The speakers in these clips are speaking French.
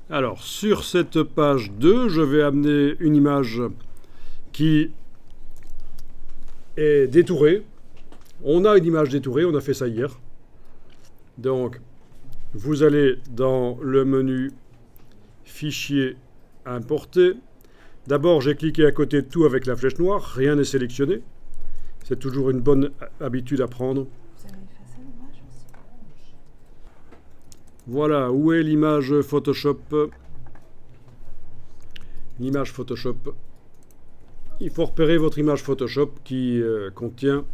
Alors, sur cette page 2, je vais amener une image qui est détourée. On a une image détourée, on a fait ça hier. Donc, vous allez dans le menu Fichier, Importer. D'abord, j'ai cliqué à côté de tout avec la flèche noire, rien n'est sélectionné. C'est toujours une bonne habitude à prendre. Vous avez effacé l'image aussi? Voilà, où est l'image Photoshop? L'image Photoshop. Il faut repérer votre image Photoshop qui contient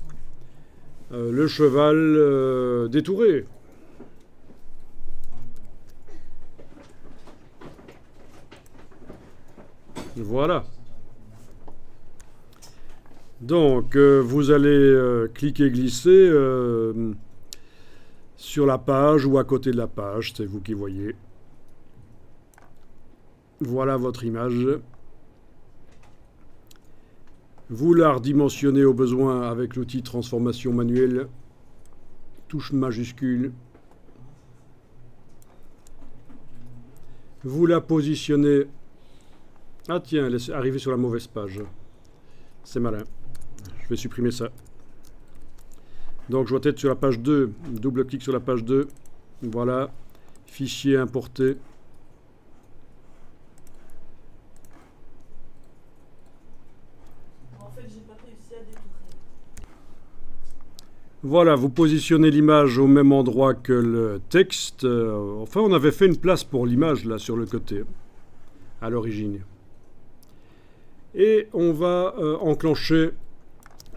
le cheval détouré. Voilà. Donc, vous allez cliquer, glisser sur la page ou à côté de la page, c'est vous qui voyez. Voilà votre image. Vous la redimensionnez au besoin avec l'outil transformation manuelle, touche majuscule. Vous la positionnez. Ah tiens, elle est arrivée sur la mauvaise page. C'est malin. Je vais supprimer ça. Donc je dois être sur la page 2. Double-clic sur la page 2. Voilà. Fichier importé. En fait, j'ai pas réussi à détourer. Voilà, vous positionnez l'image au même endroit que le texte. Enfin, on avait fait une place pour l'image là sur le côté, à l'origine. Et on va enclencher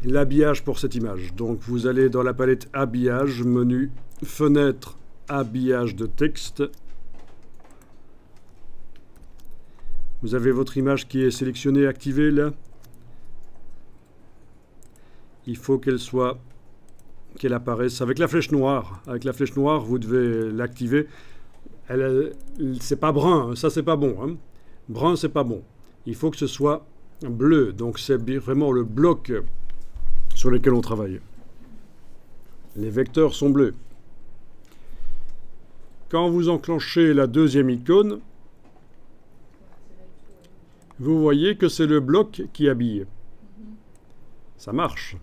l'habillage pour cette image. Donc vous allez dans la palette habillage, menu fenêtre habillage de texte. Vous avez votre image qui est sélectionnée, activée là. Il faut qu'elle apparaisse avec la flèche noire. Avec la flèche noire, vous devez l'activer. C'est pas brun, ça c'est pas bon. Hein. Brun, c'est pas bon. Il faut que ce soit bleu. Donc c'est vraiment le bloc sur lequel on travaille. Les vecteurs sont bleus. Quand vous enclenchez la deuxième icône, vous voyez que c'est le bloc qui habille. Ça marche.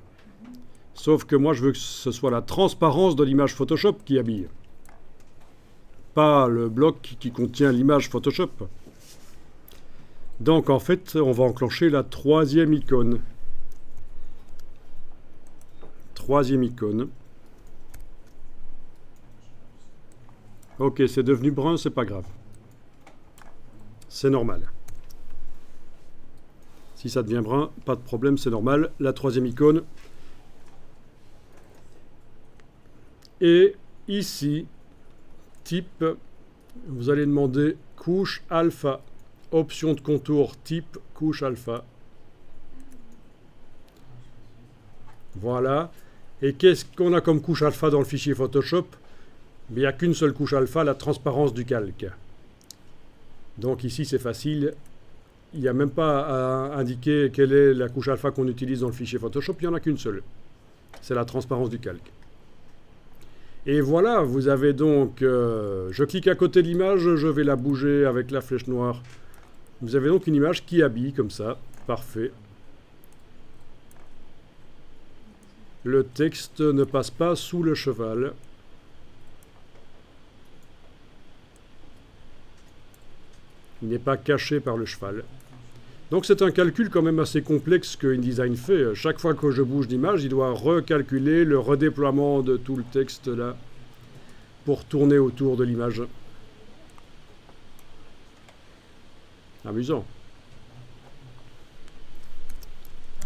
Sauf que moi, je veux que ce soit la transparence de l'image Photoshop qui habille. Pas le bloc qui contient l'image Photoshop. Donc, en fait, on va enclencher la troisième icône. Troisième icône. Ok, c'est devenu brun, c'est pas grave. C'est normal. Si ça devient brun, pas de problème, c'est normal. La troisième icône. Et ici, type, vous allez demander couche alpha. Option de contour type couche alpha. Voilà. Et qu'est-ce qu'on a comme couche alpha dans le fichier Photoshop? Il n'y a qu'une seule couche alpha, la transparence du calque. Donc ici, c'est facile. Il n'y a même pas à indiquer quelle est la couche alpha qu'on utilise dans le fichier Photoshop. Il n'y en a qu'une seule. C'est la transparence du calque. Et voilà, vous avez donc... je clique à côté de l'image, je vais la bouger avec la flèche noire. Vous avez donc une image qui habille comme ça. Parfait. Le texte ne passe pas sous le cheval. Il n'est pas caché par le cheval. Donc c'est un calcul quand même assez complexe que InDesign fait. Chaque fois que je bouge d'image, il doit recalculer le redéploiement de tout le texte là pour tourner autour de l'image. Amusant.